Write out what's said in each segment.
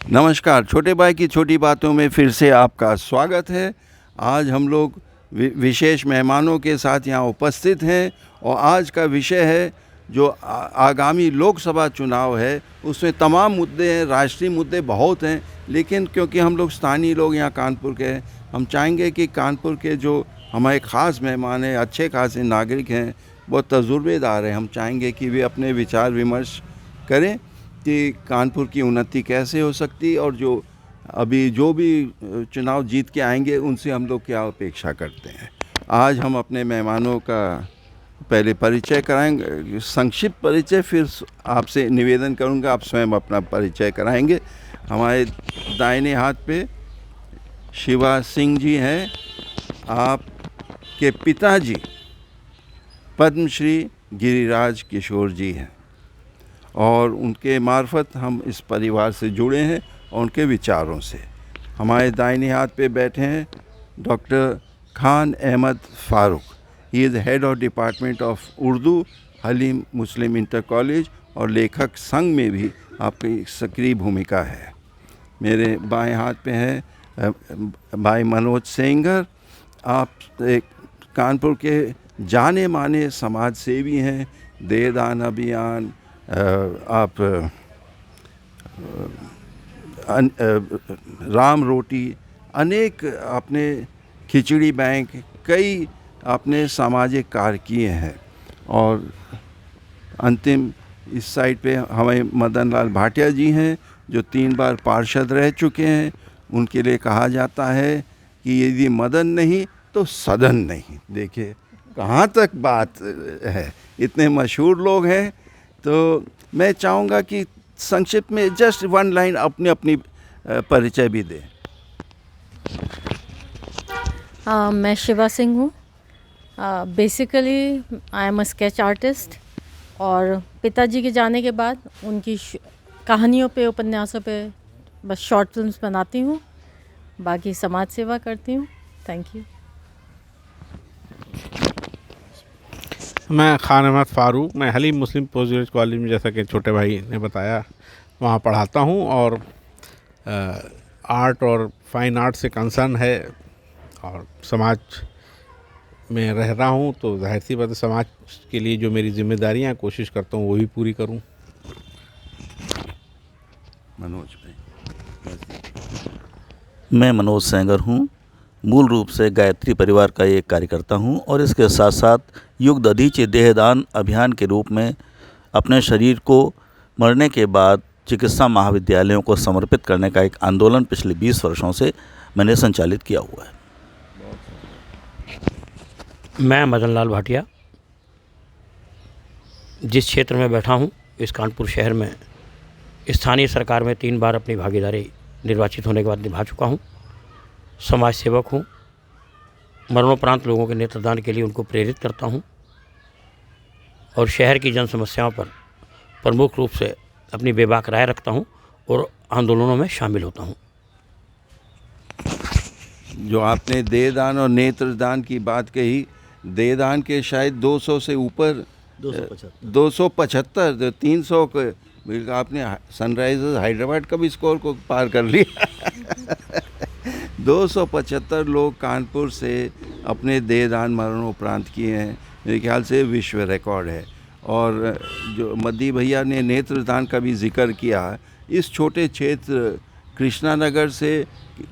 नमस्कार, छोटे भाई की छोटी बातों में फिर से आपका स्वागत है। आज हम लोग विशेष मेहमानों के साथ यहाँ उपस्थित हैं और आज का विषय है जो आगामी लोकसभा चुनाव है, उसमें तमाम मुद्दे हैं, राष्ट्रीय मुद्दे बहुत हैं, लेकिन क्योंकि हम लोग स्थानीय लोग यहाँ कानपुर के हैं, हम चाहेंगे कि कानपुर के जो हमारे ख़ास मेहमान हैं, अच्छे खासे नागरिक हैं, बहुत तजुर्बेदार हैं, हम चाहेंगे कि वे अपने विचार विमर्श करें कि कानपुर की उन्नति कैसे हो सकती और जो भी चुनाव जीत के आएंगे उनसे हम लोग क्या अपेक्षा करते हैं। आज हम अपने मेहमानों का पहले परिचय कराएंगे, संक्षिप्त परिचय, फिर आपसे निवेदन करूंगा आप स्वयं अपना परिचय कराएंगे। हमारे दाहिने हाथ पे शिवा सिंह जी हैं। आपके पिताजी पद्मश्री गिरिराज किशोर जी हैं और उनके मार्फत हम इस परिवार से जुड़े हैं और उनके विचारों से। हमारे दाहिने हाथ पे बैठे हैं doctor Khan Ahmad Farooq. He is head of department of Urdu, Haleem Muslim inter college और लेखक संघ में भी आपकी सक्रिय भूमिका है। मेरे बाएं हाथ पे हैं भाई मनोज सेंगर। आप एक कानपुर के जाने माने समाज सेवी हैं। देहदान अभियान, आप राम रोटी, अनेक आपने खिचड़ी बैंक, कई आपने सामाजिक कार्य किए हैं। और अंतिम इस साइड पे हमारे मदन लाल भाटिया जी हैं जो 3 बार पार्षद रह चुके हैं। उनके लिए कहा जाता है कि यदि मदन नहीं तो सदन नहीं। देखिए कहाँ तक बात है, इतने मशहूर लोग हैं। तो मैं चाहूँगा कि संक्षिप्त में जस्ट 1 लाइन अपनी परिचय भी दें। मैं शिवा सिंह हूँ। Basically I am a sketch artist और पिताजी के जाने के बाद उनकी कहानियों पे, उपन्यासों पे बस शॉर्ट फिल्म्स बनाती हूँ, बाकी समाज सेवा करती हूँ। Thank you. मैं खान अहमद फ़ारूक, मैं हलीम मुस्लिम पोस्ट ग्रेजुएट कॉलेज में, जैसा कि छोटे भाई ने बताया, वहाँ पढ़ाता हूँ और आर्ट और फाइन आर्ट से कंसर्न है और समाज में रह रहा हूँ, तो जाहिर सी बात है समाज के लिए जो मेरी जिम्मेदारियाँ कोशिश करता हूँ वो भी पूरी करूँ। मनोज भाई। मैं मनोज सेंगर हूँ। मूल रूप से गायत्री परिवार का एक कार्यकर्ता हूँ और इसके साथ साथ युग दधीचि देहदान अभियान के रूप में अपने शरीर को मरने के बाद चिकित्सा महाविद्यालयों को समर्पित करने का एक आंदोलन पिछले 20 वर्षों से मैंने संचालित किया हुआ है। मैं मदन लाल भाटिया, जिस क्षेत्र में बैठा हूँ इस कानपुर शहर में स्थानीय सरकार में 3 बार अपनी भागीदारी निर्वाचित होने के बाद निभा चुका हूँ। समाज सेवक हूँ, मरणोपरांत लोगों के नेत्रदान के लिए उनको प्रेरित करता हूँ और शहर की जन समस्याओं पर प्रमुख रूप से अपनी बेबाक राय रखता हूँ और आंदोलनों में शामिल होता हूँ। जो आपने देहदान और नेत्रदान की बात कही, देहदान के शायद 200 से ऊपर 275 300 को आपने सनराइजर्स हैदराबाद का भी स्कोर को पार कर लिया। 275 लोग कानपुर से अपने देहदान मरणोपरांत किए हैं। मेरे ख्याल से विश्व रिकॉर्ड है। और जो मद्दी भैया ने नेत्रदान का भी जिक्र किया, इस छोटे क्षेत्र कृष्णा नगर से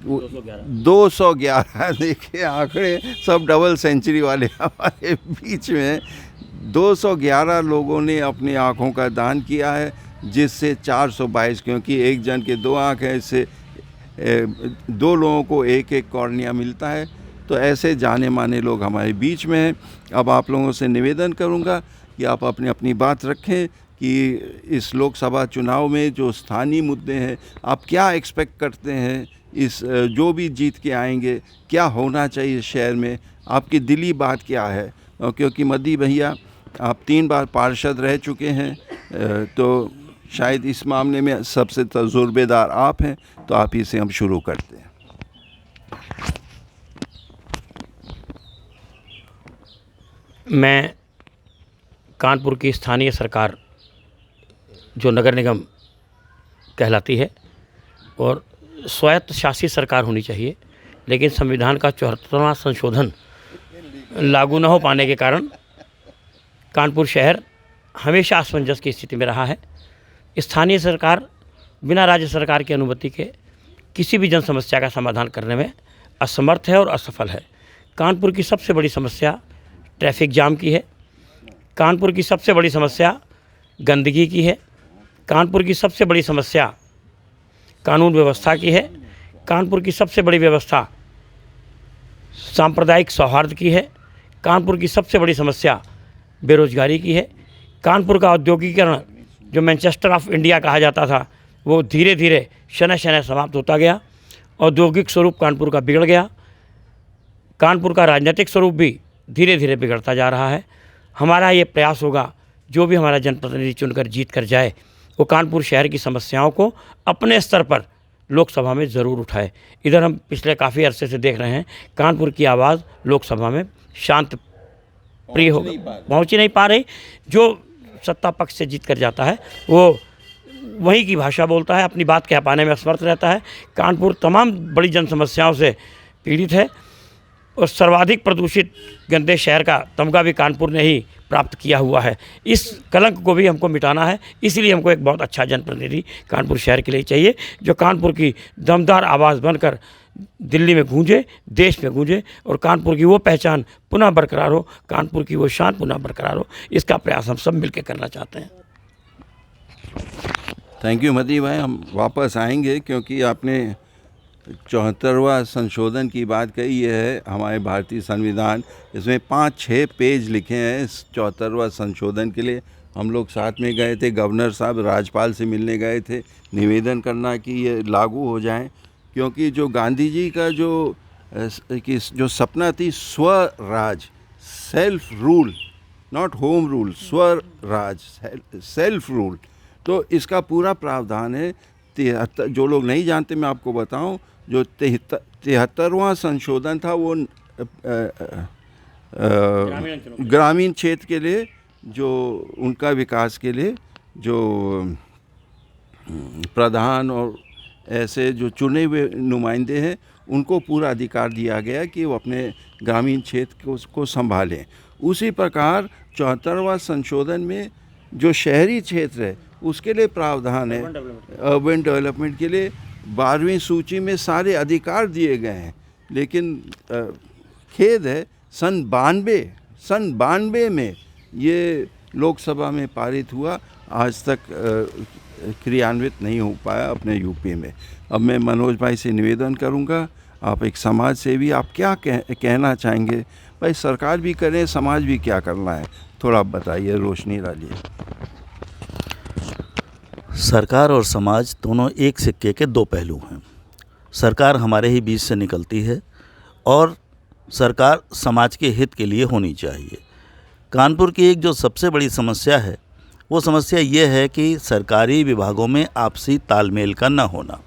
211 देखिए आंकड़े सब डबल सेंचुरी वाले हमारे बीच में 211 लोगों ने अपनी आँखों का दान किया है, जिससे 422, क्योंकि एक जन के 2 आँख हैं, इससे 2 लोगों को एक कॉर्निया मिलता है। तो ऐसे जाने माने लोग हमारे बीच में हैं। अब आप लोगों से निवेदन करूंगा कि आप अपनी बात रखें कि इस लोकसभा चुनाव में जो स्थानीय मुद्दे हैं, आप क्या एक्सपेक्ट करते हैं, इस जो भी जीत के आएंगे क्या होना चाहिए शहर में, आपकी दिली बात क्या है। क्योंकि मद्दी भैया आप 3 बार पार्षद रह चुके हैं, तो शायद इस मामले में सबसे तजुर्बेदार आप हैं, तो आप ही से हम शुरू करते हैं। मैं कानपुर की स्थानीय सरकार जो नगर निगम कहलाती है और स्वायत्त शासी सरकार होनी चाहिए, लेकिन संविधान का 74वां संशोधन लागू न हो पाने के कारण कानपुर शहर हमेशा असमंजस की स्थिति में रहा है। स्थानीय सरकार बिना राज्य सरकार की अनुमति के किसी भी जन समस्या का समाधान करने में असमर्थ है और असफल है। कानपुर की सबसे बड़ी समस्या ट्रैफिक जाम की है, कानपुर की सबसे बड़ी समस्या गंदगी की है, कानपुर की सबसे बड़ी समस्या कानून व्यवस्था की है, कानपुर की सबसे बड़ी व्यवस्था सांप्रदायिक सौहार्द की है, कानपुर की सबसे बड़ी समस्या बेरोजगारी की है। कानपुर का औद्योगिकीकरण जो मैनचेस्टर ऑफ इंडिया कहा जाता था वो धीरे धीरे शनय शनय समाप्त होता गया। औद्योगिक स्वरूप कानपुर का बिगड़ गया। कानपुर का राजनीतिक स्वरूप भी धीरे धीरे बिगड़ता जा रहा है। हमारा ये प्रयास होगा, जो भी हमारा जनप्रतिनिधि चुनकर जीत कर जाए वो कानपुर शहर की समस्याओं को अपने स्तर पर लोकसभा में ज़रूर उठाए। इधर हम पिछले काफ़ी अरसे से देख रहे हैं कानपुर की आवाज़ लोकसभा में शांत प्रिय हो पहुँच ही नहीं पा रही। जो सत्ता पक्ष से जीत कर जाता है वो वहीं की भाषा बोलता है, अपनी बात कह पाने में असमर्थ रहता है। कानपुर तमाम बड़ी जन समस्याओं से पीड़ित है और सर्वाधिक प्रदूषित गंदे शहर का तमगा भी कानपुर ने ही प्राप्त किया हुआ है। इस कलंक को भी हमको मिटाना है, इसलिए हमको एक बहुत अच्छा जनप्रतिनिधि कानपुर शहर के लिए चाहिए, जो कानपुर की दमदार आवाज़ बनकर दिल्ली में गूंजे, देश में गूंजे और कानपुर की वो पहचान पुनः बरकरार हो, कानपुर की वो शान पुनः बरकरार हो। इसका प्रयास हम सब मिलकर करना चाहते हैं। थैंक यू मती भाई। हम वापस आएंगे क्योंकि आपने 74वां संशोधन की बात कही है। हमारे भारतीय संविधान, इसमें 5-6 पेज लिखे हैं इस 74वां संशोधन के लिए। हम लोग साथ में गए थे, गवर्नर साहब राज्यपाल से मिलने गए थे, निवेदन करना कि ये लागू हो जाएं, क्योंकि जो गांधी जी का जो सपना थी Swaraj, self rule, not home rule, Swaraj, self rule, तो इसका पूरा प्रावधान है। 73, जो लोग नहीं जानते मैं आपको बताऊं, जो 73वां संशोधन था वो ग्रामीण क्षेत्र के लिए, जो उनका विकास के लिए जो प्रधान और ऐसे जो चुने हुए नुमाइंदे हैं उनको पूरा अधिकार दिया गया कि वो अपने ग्रामीण क्षेत्र को संभालें। उसी प्रकार 74वां संशोधन में जो शहरी क्षेत्र है उसके लिए प्रावधान है, अर्बन डेवलपमेंट के लिए 12वीं सूची में सारे अधिकार दिए गए हैं। लेकिन खेद है सन 92 में ये लोकसभा में पारित हुआ, आज तक क्रियान्वित नहीं हो पाया अपने यूपी में। अब मैं मनोज भाई से निवेदन करूंगा, आप एक समाज सेवी, आप क्या कहना चाहेंगे भाई? सरकार भी करे, समाज भी क्या करना है, थोड़ा आप बताइए, रोशनी डालिए। सरकार और समाज दोनों एक सिक्के के दो पहलू हैं। सरकार हमारे ही बीच से निकलती है और सरकार समाज के हित के लिए होनी चाहिए। कानपुर की एक जो सबसे बड़ी समस्या है वो समस्या ये है कि सरकारी विभागों में आपसी तालमेल का न होना,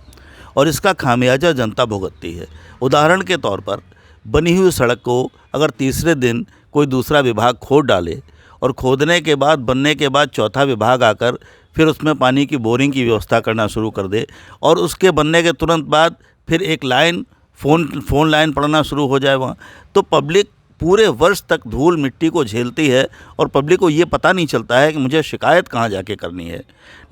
और इसका खामियाजा जनता भुगतती है। उदाहरण के तौर पर बनी हुई सड़क को अगर तीसरे दिन कोई दूसरा विभाग खोद डाले और खोदने के बाद, बनने के बाद चौथा विभाग आकर फिर उसमें पानी की बोरिंग की व्यवस्था करना शुरू कर दे और उसके बनने के तुरंत बाद फिर एक लाइन फ़ोन लाइन पड़ना शुरू हो जाए वहाँ, तो पब्लिक पूरे वर्ष तक धूल मिट्टी को झेलती है और पब्लिक को ये पता नहीं चलता है कि मुझे शिकायत कहाँ जाके करनी है।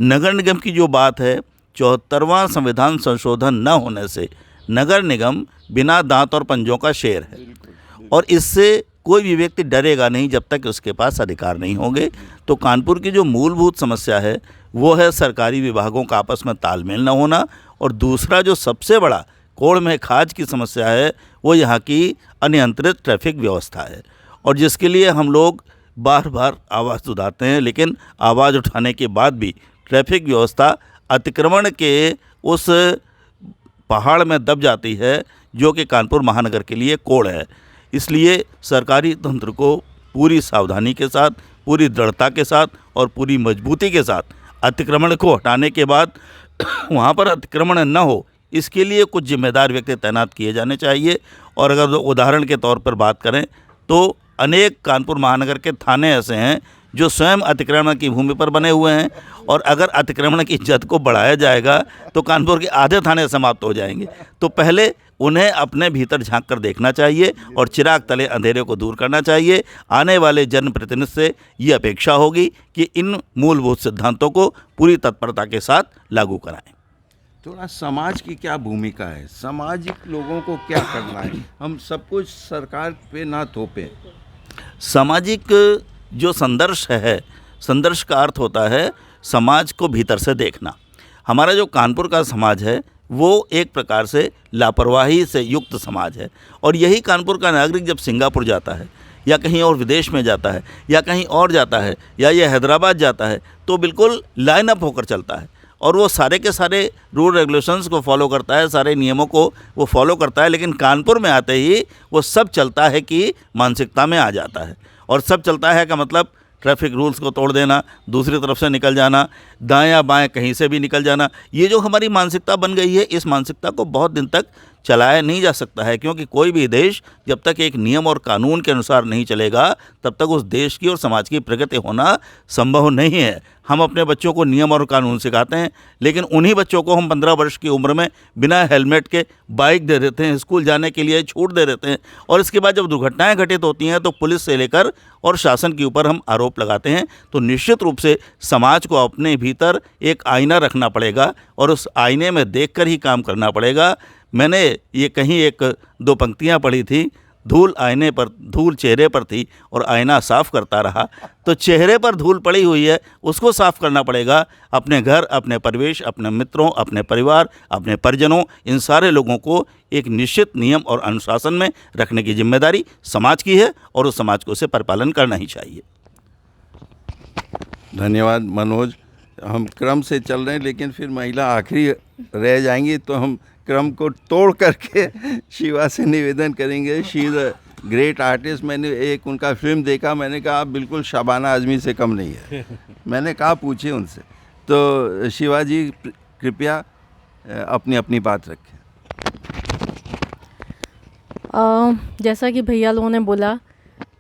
नगर निगम की जो बात है, 74वां संविधान संशोधन न होने से नगर निगम बिना दांत और पंजों का शेर है और इससे कोई भी व्यक्ति डरेगा नहीं जब तक उसके पास अधिकार नहीं होंगे। तो कानपुर की जो मूलभूत समस्या है वो है सरकारी विभागों का आपस में तालमेल न होना, और दूसरा जो सबसे बड़ा कोड़ में खाज की समस्या है वो यहाँ की अनियंत्रित ट्रैफिक व्यवस्था है, और जिसके लिए हम लोग बार बार आवाज़ उठाते हैं, लेकिन आवाज़ उठाने के बाद भी ट्रैफिक व्यवस्था अतिक्रमण के उस पहाड़ में दब जाती है जो कि कानपुर महानगर के लिए कोड़ है। इसलिए सरकारी तंत्र को पूरी सावधानी के साथ, पूरी दृढ़ता के साथ और पूरी मजबूती के साथ अतिक्रमण को हटाने के बाद वहाँ पर अतिक्रमण न हो, इसके लिए कुछ जिम्मेदार व्यक्ति तैनात किए जाने चाहिए। और अगर उदाहरण के तौर पर बात करें तो अनेक कानपुर महानगर के थाने ऐसे हैं जो स्वयं अतिक्रमण की भूमि पर बने हुए हैं। और अगर अतिक्रमण की जद को बढ़ाया जाएगा तो कानपुर के आधे थाने समाप्त हो जाएंगे। तो पहले उन्हें अपने भीतर झांक कर देखना चाहिए और चिराग तले अंधेरे को दूर करना चाहिए। आने वाले जनप्रतिनिधि से ये अपेक्षा होगी कि इन मूलभूत सिद्धांतों को पूरी तत्परता के साथ लागू कराएं। थोड़ा समाज की क्या भूमिका है, सामाजिक लोगों को क्या करना है, हम सब कुछ सरकार पे ना थोपें। सामाजिक जो संघर्ष है, संघर्ष का अर्थ होता है समाज को भीतर से देखना। हमारा जो कानपुर का समाज है वो एक प्रकार से लापरवाही से युक्त समाज है। और यही कानपुर का नागरिक जब सिंगापुर जाता है या कहीं और विदेश में जाता है या कहीं और जाता है या ये हैदराबाद जाता है तो बिल्कुल लाइन अप होकर चलता है और वो सारे के सारे रूल रेगुलेशंस को फॉलो करता है, सारे नियमों को वो फॉलो करता है। लेकिन कानपुर में आते ही वो सब चलता है कि मानसिकता में आ जाता है। और सब चलता है का मतलब ट्रैफिक रूल्स को तोड़ देना, दूसरी तरफ से निकल जाना, दायां बाएं कहीं से भी निकल जाना। ये जो हमारी मानसिकता बन गई है, इस मानसिकता को बहुत दिन तक चलाया नहीं जा सकता है, क्योंकि कोई भी देश जब तक एक नियम और कानून के अनुसार नहीं चलेगा तब तक उस देश की और समाज की प्रगति होना संभव नहीं है। हम अपने बच्चों को नियम और कानून सिखाते हैं, लेकिन उन्हीं बच्चों को हम 15 वर्ष की उम्र में बिना हेलमेट के बाइक दे देते हैं, स्कूल जाने के लिए छूट दे देते हैं। और इसके बाद जब दुर्घटनाएं घटित होती हैं तो पुलिस से लेकर और शासन के ऊपर हम आरोप लगाते हैं। तो निश्चित रूप से समाज को अपने भीतर एक आईना रखना पड़ेगा और उस आईने में देखकर ही काम करना पड़ेगा। मैंने ये कहीं 1-2 पंक्तियाँ पढ़ी थी, धूल आईने पर, धूल चेहरे पर थी और आईना साफ करता रहा। तो चेहरे पर धूल पड़ी हुई है, उसको साफ करना पड़ेगा। अपने घर, अपने परिवेश, अपने मित्रों, अपने परिवार, अपने परिजनों, इन सारे लोगों को एक निश्चित नियम और अनुशासन में रखने की जिम्मेदारी समाज की है और उस समाज को उसे परिपालन करना ही चाहिए। धन्यवाद मनोज। हम क्रम से चल रहे हैं लेकिन फिर महिला आखिरी रह जाएंगी, तो हम क्रम को तोड़ करके शिवा से निवेदन करेंगे। She is a great artist. मैंने एक उनका फिल्म देखा, मैंने कहा आप बिल्कुल शबाना आज़मी से कम नहीं है। मैंने कहा पूछे उनसे। तो शिवा जी कृपया अपनी अपनी बात रखें। जैसा कि भैया लोगों ने बोला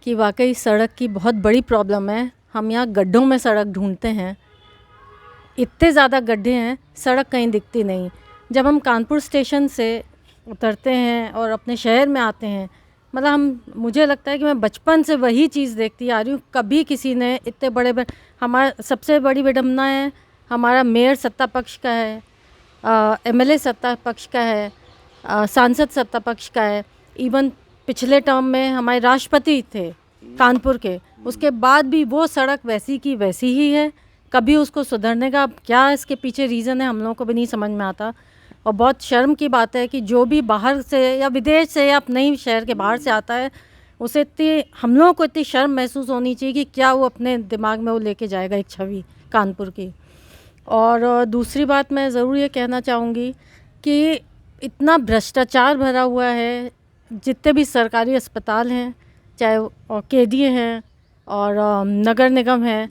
कि वाकई सड़क की बहुत बड़ी प्रॉब्लम है। हम यहाँ गड्ढों में सड़क ढूंढते हैं, इतने ज़्यादा गड्ढे हैं, सड़क कहीं दिखती नहीं। जब हम कानपुर स्टेशन से उतरते हैं और अपने शहर में आते हैं, मतलब मुझे लगता है कि मैं बचपन से वही चीज़ देखती आ रही हूँ। कभी किसी ने इतने बड़े हमारा सबसे बड़ी विडम्बना है, हमारा मेयर सत्ता पक्ष का है, एमएलए सत्ता पक्ष का है, सांसद सत्ता पक्ष का है। इवन पिछले टर्म में हमारे राष्ट्रपति थे कानपुर के, उसके बाद भी वो सड़क वैसी की वैसी ही है। कभी उसको सुधरने का क्या इसके पीछे रीज़न है हम लोगों को भी नहीं समझ में आता। और बहुत शर्म की बात है कि जो भी बाहर से या विदेश से या अपने ही शहर के बाहर से आता है, उसे इतनी, हम लोगों को इतनी शर्म महसूस होनी चाहिए कि क्या वो अपने दिमाग में वो लेके जाएगा एक छवि कानपुर की। और दूसरी बात मैं ज़रूर ये कहना चाहूँगी कि इतना भ्रष्टाचार भरा हुआ है, जितने भी सरकारी अस्पताल हैं, चाहे और केडीए हैं और नगर निगम है,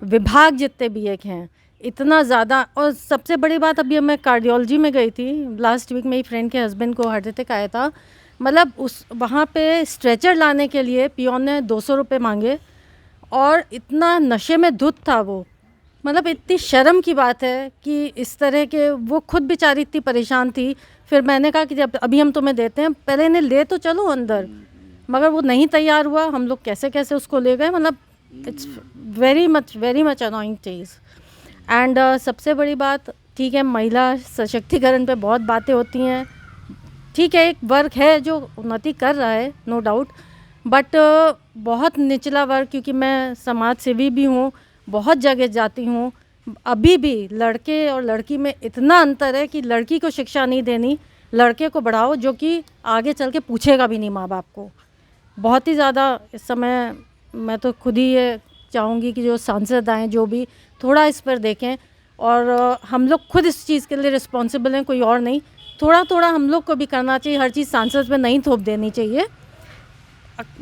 विभाग जितने भी एक हैं, इतना ज़्यादा। और सबसे बड़ी बात, अभी मैं कार्डियोलॉजी में गई थी लास्ट वीक, मेरी फ्रेंड के हस्बैंड को हार्ट अटैक आया था। मतलब उस वहाँ पे स्ट्रेचर लाने के लिए पियोन ने 200 रुपये मांगे और इतना नशे में धुत था वो। मतलब इतनी शर्म की बात है कि इस तरह के, वो खुद बेचारी इतनी परेशान थी। फिर मैंने कहा कि जब अभी हम तुम्हें देते हैं, पहले इन्हें ले तो चलो अंदर, मगर वो नहीं तैयार हुआ। हम लोग कैसे कैसे उसको ले गए। मतलब it's very much annoying cheese. And सबसे बड़ी बात, ठीक है महिला सशक्तिकरण पे बहुत बातें होती हैं, ठीक है एक वर्ग है जो उन्नति कर रहा है, नो डाउट, बट बहुत निचला वर्ग, क्योंकि मैं समाज सेवी भी हूँ, बहुत जगह जाती हूँ, अभी भी लड़के और लड़की में इतना अंतर है कि लड़की को शिक्षा नहीं देनी, लड़के को बढ़ाओ जो कि आगे चल के पूछेगा भी नहीं माँ बाप को। बहुत ही ज़्यादा इस समय मैं तो खुद ही ये चाहूँगी कि जो सांसद आएँ जो भी थोड़ा इस पर देखें, और हम लोग खुद इस चीज़ के लिए रिस्पॉन्सिबल हैं, कोई और नहीं। थोड़ा थोड़ा हम लोग को भी करना चाहिए, हर चीज़ सांसद पे नहीं थोप देनी चाहिए।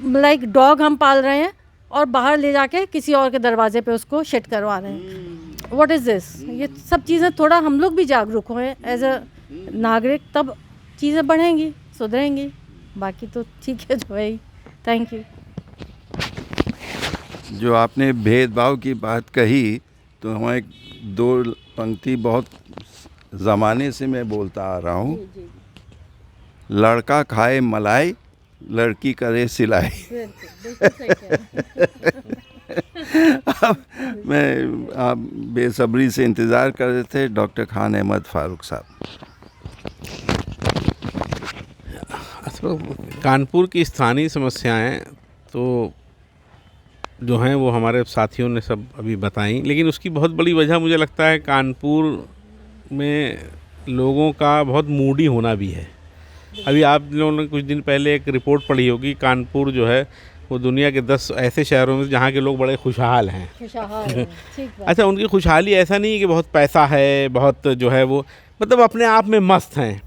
लाइक डॉग हम पाल रहे हैं और बाहर ले जाके किसी और के दरवाजे पे उसको शिट करवा रहे हैं। What is this? ये सब चीज़ें थोड़ा हम लोग भी जागरूक हों एज अ नागरिक, तब चीज़ें बढ़ेंगी, सुधरेंगी। बाकी तो ठीक है जो है। Thank you. जो आपने भेदभाव की बात कही तो हमें दो पंक्ति बहुत ज़माने से मैं बोलता आ रहा हूँ, लड़का खाए मलाई, लड़की करे सिलाई। अब मैं आप बेसब्री से इंतज़ार कर रहे थे डॉक्टर खान अहमद फारूक साहब। कानपुर की स्थानीय समस्याएं तो जो हैं वो हमारे साथियों ने सब अभी बताई, लेकिन उसकी बहुत बड़ी वजह मुझे लगता है कानपुर में लोगों का बहुत मूडी होना भी है। अभी आप लोगों ने कुछ दिन पहले एक रिपोर्ट पढ़ी होगी, कानपुर जो है वो दुनिया के 10 ऐसे शहरों में जहाँ के लोग बड़े खुशहाल हैं। अच्छा, उनकी खुशहाली ऐसा नहीं है कि बहुत पैसा है, बहुत जो है वो मतलब अपने आप में मस्त हैं।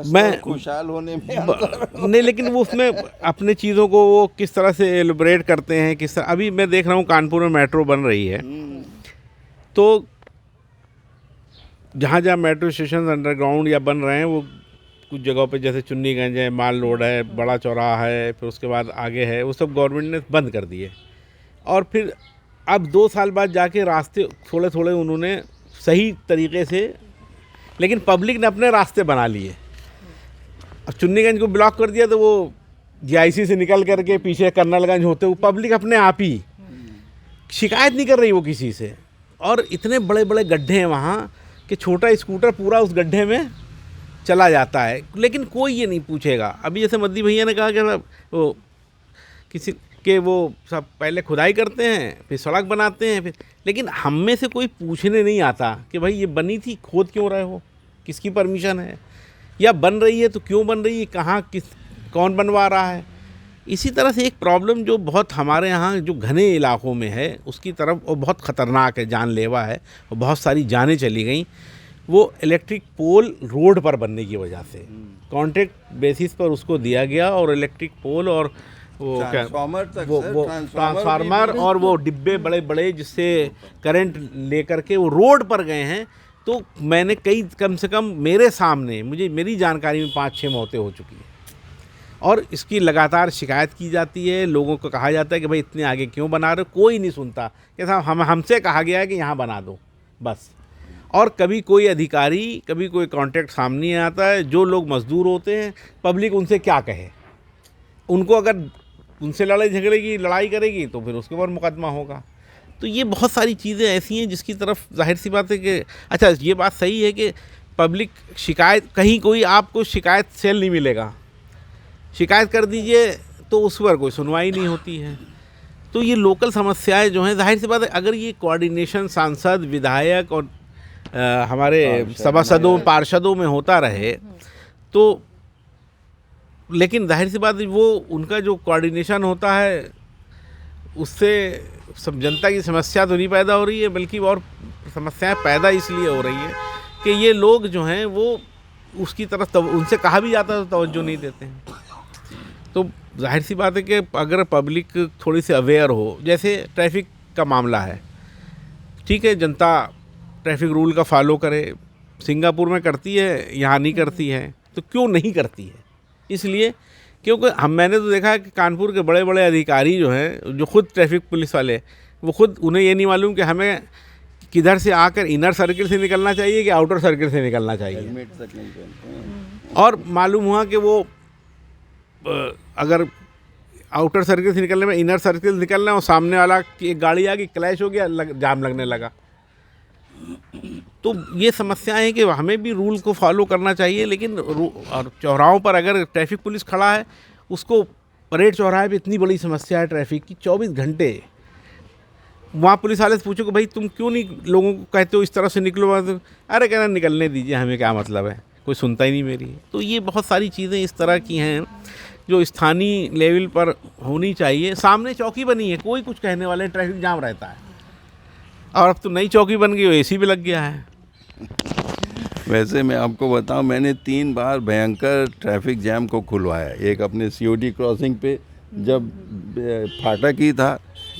मैं खुशहाल होने में नहीं, लेकिन वो उसमें अपने चीज़ों को वो किस तरह से एलिब्रेट करते हैं, किस तरह। अभी मैं देख रहा हूँ कानपुर में मेट्रो बन रही है, तो जहाँ जहाँ मेट्रो स्टेशन अंडरग्राउंड या बन रहे हैं वो कुछ जगहों पे जैसे चुन्नीगंज है, माल रोड है, बड़ा चौराहा है, फिर उसके बाद आगे है, वो सब गवर्नमेंट ने बंद कर दिए। और फिर अब 2 साल बाद जाके रास्ते थोड़े थोड़े उन्होंने सही तरीके से, लेकिन पब्लिक ने अपने रास्ते बना लिए। अब चुन्नीगंज को ब्लॉक कर दिया तो वो जीआईसी से निकल करके पीछे कर्नलगंज होते हुए पब्लिक अपने आप ही शिकायत नहीं कर रही वो किसी से। और इतने बड़े बड़े गड्ढे हैं वहाँ कि छोटा स्कूटर पूरा उस गड्ढे में चला जाता है, लेकिन कोई ये नहीं पूछेगा। अभी जैसे मद्दी भैया ने कहा कि वो किसी के वो सब पहले खुदाई करते हैं, फिर सड़क बनाते हैं, फिर लेकिन हम में से कोई पूछने नहीं आता कि भाई ये बनी थी, खोद क्यों रहे हो, किसकी परमिशन है, या बन रही है तो क्यों बन रही है, कहाँ कौन बनवा रहा है। इसी तरह से एक प्रॉब्लम जो बहुत हमारे यहाँ जो घने इलाकों में है उसकी तरफ, वो बहुत ख़तरनाक है, जानलेवा है, और बहुत सारी जानें चली गई वो इलेक्ट्रिक पोल रोड पर बनने की वजह से। कॉन्ट्रैक्ट बेसिस पर उसको दिया गया और इलेक्ट्रिक पोल और वो ट्रांसफार्मर तक वो ट्रांसफार्मर और वो डिब्बे बड़े बड़े जिससे करंट लेकर के वो रोड पर गए हैं। तो मैंने कम से कम मेरे सामने मेरी जानकारी में 5-6 मौतें हो चुकी हैं और इसकी लगातार शिकायत की जाती है। लोगों को कहा जाता है कि भाई इतने आगे क्यों बना रहे हो, कोई नहीं सुनता कि साहब हमसे कहा गया है कि यहाँ बना दो बस। और कभी कोई अधिकारी, कभी कोई कॉन्ट्रैक्ट सामने आता है। जो लोग मजदूर होते हैं, पब्लिक उनसे क्या कहे, उनको अगर उनसे लड़ाई करेगी तो फिर उसके ऊपर मुकदमा होगा। तो ये बहुत सारी चीज़ें ऐसी हैं जिसकी तरफ जाहिर सी बात है कि अच्छा, ये बात सही है कि पब्लिक शिकायत, कहीं कोई आपको शिकायत सेल नहीं मिलेगा, शिकायत कर दीजिए तो उस पर कोई सुनवाई नहीं होती है। तो ये लोकल समस्याएं जो हैं, जाहिर सी बात है अगर ये कोऑर्डिनेशन सांसद, विधायक और हमारे सभासदों, पार्षदों में होता रहे तो, लेकिन जाहिर सी बात है वो उनका जो कोऑर्डिनेशन होता है उससे सब जनता की समस्या तो नहीं पैदा हो रही है, बल्कि और समस्याएं पैदा इसलिए हो रही है कि ये लोग जो हैं वो उसकी तरफ उनसे कहा भी जाता है तो तवज्जो नहीं देते हैं। तो जाहिर सी बात है कि अगर पब्लिक थोड़ी सी अवेयर हो, जैसे ट्रैफिक का मामला है, ठीक है, जनता ट्रैफिक रूल का फॉलो करे, सिंगापुर में करती है, यहाँ नहीं करती है, तो क्यों नहीं करती है? इसलिए क्योंकि मैंने तो देखा है कि कानपुर के बड़े बड़े अधिकारी जो हैं, जो खुद ट्रैफिक पुलिस वाले, वो खुद, उन्हें ये नहीं मालूम कि हमें किधर से आकर इनर सर्किल से निकलना चाहिए कि आउटर सर्किल से निकलना चाहिए। और मालूम हुआ कि वो अगर आउटर सर्किल से निकलने में इनर सर्किल निकलना है और सामने वाला की एक गाड़ी आ गई, क्लैश हो गया, जाम लगने लगा। तो ये समस्या है कि हमें भी रूल को फॉलो करना चाहिए, लेकिन और चौराहों पर अगर ट्रैफिक पुलिस खड़ा है, उसको परेड चौराहे पे इतनी बड़ी समस्या है ट्रैफिक की, 24 घंटे वहाँ पुलिस वाले से पूछो कि भाई तुम क्यों नहीं लोगों को कहते हो इस तरह से निकलो, अरे कहना निकलने दीजिए, हमें क्या मतलब है, कोई सुनता ही नहीं मेरी। तो ये बहुत सारी चीज़ें इस तरह की हैं जो स्थानीय लेवल पर होनी चाहिए। सामने चौकी बनी है, कोई कुछ कहने वाले, ट्रैफिक जाम रहता है, और अब तो नई चौकी बन गई, एसी भी लग गया है। वैसे मैं आपको बताऊं, मैंने 3 बार भयंकर ट्रैफिक जैम को खुलवाया। एक अपने सीओडी क्रॉसिंग पे जब फाटक ही था,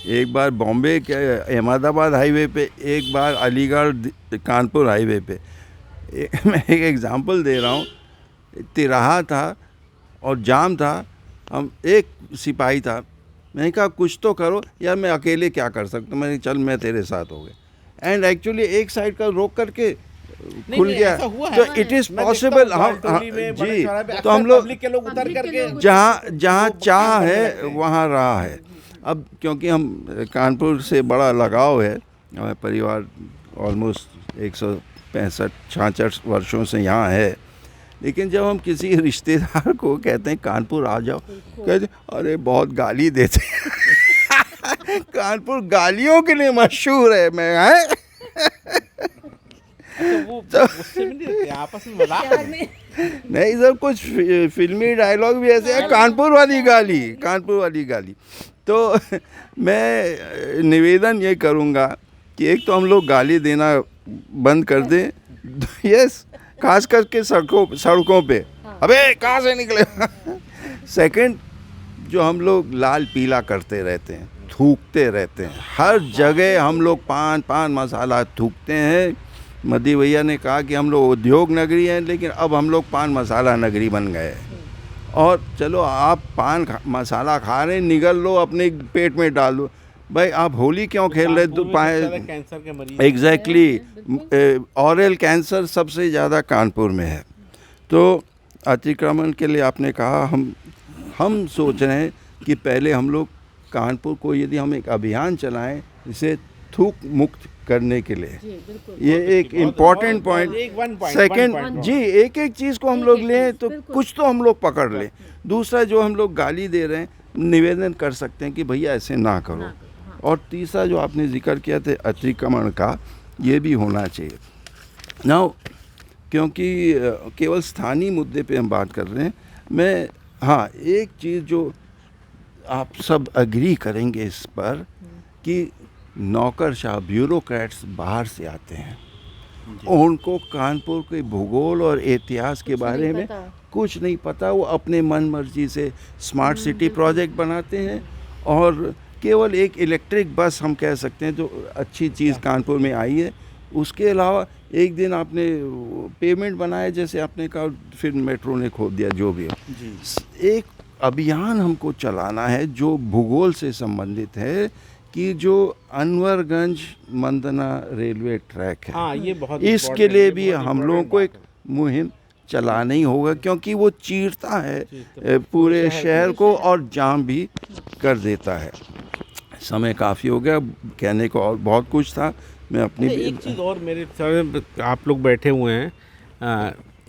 एक बार बॉम्बे के अहमदाबाद हाईवे पे, एक बार अलीगढ़ कानपुर हाईवे पे। मैं एक एग्ज़ाम्पल दे रहा हूँ, तिराहा था और जाम था, हम एक सिपाही था, मैंने कहा कुछ तो करो यार, मैं अकेले क्या कर सकता हूँ, मैंने चल मैं तेरे साथ हो गया। एंड एक्चुअली एक साइड का रोक करके खुल गया। तो इट इज़ पॉसिबल। हम जी, तो हम लोग के लोग उतर करके जहाँ चाह है वहाँ राह है। अब क्योंकि हम कानपुर से बड़ा लगाव है, हमारा परिवार ऑलमोस्ट 165-66 वर्षों से यहाँ है, लेकिन जब हम किसी रिश्तेदार को कहते हैं कानपुर आ जाओ, कहते अरे बहुत गाली देते हैं। कानपुर गालियों के लिए मशहूर है। मैं आपस में मजाक नहीं सर, कुछ फिल्मी डायलॉग भी ऐसे हैं, कानपुर वाली गाली, कानपुर वाली गाली। तो मैं निवेदन ये करूँगा कि एक तो हम लोग गाली देना बंद कर दें। यस, खास करके सड़कों पे, अबे कहाँ से निकले। सेकंड, जो हम लोग लाल पीला करते रहते हैं, थूकते रहते हैं, हर जगह हम लोग पान मसाला थूकते हैं। मदी भैया ने कहा कि हम लोग उद्योग नगरी हैं, लेकिन अब हम लोग पान मसाला नगरी बन गए हैं। और चलो आप मसाला खा रहे हैं, निगल लो, अपने पेट में डाल दो। भाई आप होली क्यों खेल रहे? तो कैंसर के मरीज एग्जैक्टली, ऑरल कैंसर सबसे ज़्यादा कानपुर में है। तो अतिक्रमण के लिए आपने कहा, हम सोच रहे हैं कि पहले हम लोग कानपुर को यदि हम एक अभियान चलाएं इसे थूक मुक्त करने के लिए, ये एक इम्पॉर्टेंट पॉइंट। सेकंड जी, एक चीज़ को हम लोग लें तो कुछ तो हम लोग पकड़ लें। दूसरा, जो हम लोग गाली दे रहे हैं, निवेदन कर सकते हैं कि भैया ऐसे ना करो। और तीसरा जो आपने जिक्र किया था अतिक्रमण का, ये भी होना चाहिए ना, क्योंकि केवल स्थानीय मुद्दे पे हम बात कर रहे हैं। मैं हाँ, एक चीज़ जो आप सब एग्री करेंगे इस पर कि नौकरशाह ब्यूरोक्रेट्स बाहर से आते हैं, उनको कानपुर के भूगोल और इतिहास के बारे में कुछ नहीं पता। वो अपने मन मर्जी से स्मार्ट सिटी प्रोजेक्ट बनाते हैं, और केवल एक इलेक्ट्रिक बस हम कह सकते हैं जो अच्छी चीज़ कानपुर में आई है। उसके अलावा एक दिन आपने पेमेंट बनाया, जैसे आपने कहा, फिर मेट्रो ने खोद दिया, जो भी है। एक अभियान हमको चलाना है जो भूगोल से संबंधित है, कि जो अनवरगंज मंदना रेलवे ट्रैक है, हाँ, ये बहुत इसके लिए भी हम लोगों को एक मुहिम चलाना ही होगा, क्योंकि वो चीरता है पूरे शहर को और जाम भी कर देता है। समय काफ़ी हो गया, कहने को और बहुत कुछ था। मैं अपनी एक चीज़ और, मेरे सामने आप लोग बैठे हुए हैं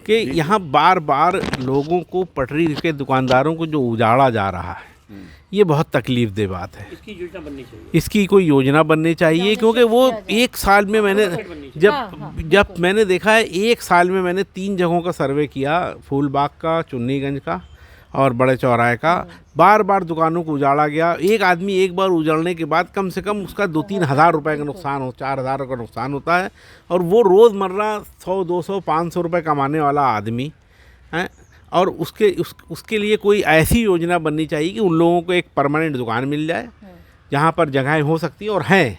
कि यहाँ बार बार लोगों को, पटरी के दुकानदारों को जो उजाड़ा जा रहा है, ये बहुत तकलीफदेह बात है। इसकी योजना बननी चाहिए, इसकी कोई योजना बननी चाहिए, क्योंकि वो एक साल में मैंने जब मैंने देखा है, एक साल में मैंने 3 जगहों का सर्वे किया, फूलबाग का, चुन्नीगंज का और बड़े चौराहे का। बार बार दुकानों को उजाड़ा गया। एक आदमी एक बार उजाड़ने के बाद कम से कम उसका 2-3 हज़ार रुपये का नुकसान हो, 4 हज़ार का नुकसान होता है। और वो रोज़मर्रा 100-200-500 रुपये कमाने वाला आदमी है, और उसके लिए कोई ऐसी योजना बननी चाहिए कि उन लोगों को एक परमानेंट दुकान मिल जाए, जहाँ पर जगहें हो सकती हैं और हैं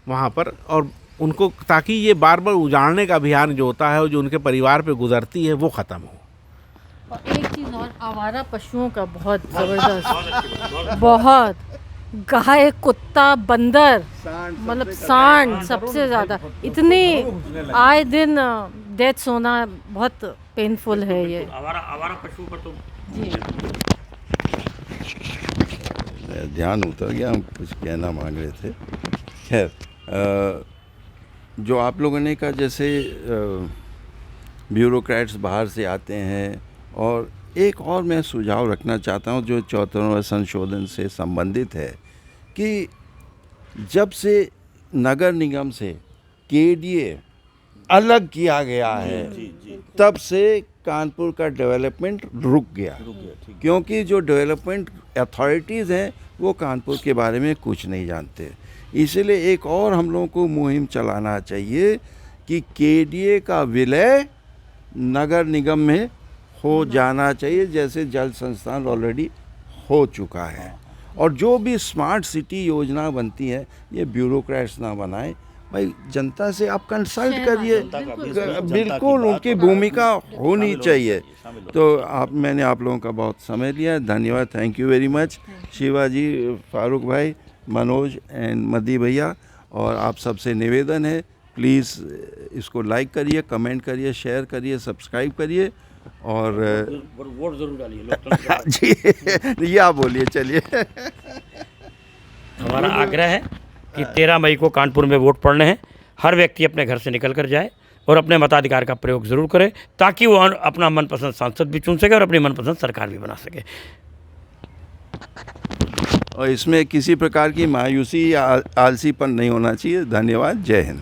वहाँ पर, और उनको, ताकि ये बार बार उजाड़ने का अभियान जो होता है और जो उनके परिवार पे गुजरती है वो ख़त्म हो। और एक चीज़ और, आवारा पशुओं का बहुत ज़बरदस्त, बहुत, गाय, कुत्ता, बंदर, मतलब सांड सबसे ज़्यादा, इतने आए दिन डेथ्स होना बहुत पेनफुल है ये। आवारा पशुओं पर तो जी, ध्यान उतर गया, हम कुछ कहना मांग रहे थे। खैर, जो आप लोगों ने कहा, जैसे ब्यूरोक्रेट्स बाहर से आते हैं, और एक और मैं सुझाव रखना चाहता हूं जो 74वें संशोधन से संबंधित है, कि जब से नगर निगम से केडीए अलग किया गया है, तब से कानपुर का डेवलपमेंट रुक गया, क्योंकि जो डेवलपमेंट अथॉरिटीज़ हैं वो कानपुर के बारे में कुछ नहीं जानते। इसलिए एक और हम लोगों को मुहिम चलाना चाहिए कि केडीए का विलय नगर निगम में हो जाना चाहिए, जैसे जल संस्थान ऑलरेडी हो चुका है। और जो भी स्मार्ट सिटी योजना बनती है, ये ब्यूरोक्रेट्स ना बनाएं, भाई जनता से आप कंसल्ट शहर करिए, वाले, बिल्कुल। बिल्कुल उनकी भूमिका होनी चाहिए। तो मैंने आप लोगों का बहुत समय लिया, धन्यवाद, thank you very much. Shivaji, Farooq भाई, मनोज एंड मदी भैया, और आप सबसे निवेदन है प्लीज़ इसको लाइक करिए, कमेंट करिए, शेयर करिए, सब्सक्राइब करिए, और वोट जरूर डालिए। जी ये आप बोलिए, चलिए। हमारा आग्रह है कि 13 मई को कानपुर में वोट पड़ने हैं। हर व्यक्ति अपने घर से निकल कर जाए और अपने मताधिकार का प्रयोग ज़रूर करे, ताकि वो अपना मनपसंद सांसद भी चुन सके और अपनी मनपसंद सरकार भी बना सके। और इसमें किसी प्रकार की मायूसी या आलसीपन नहीं होना चाहिए। धन्यवाद, जय हिंद।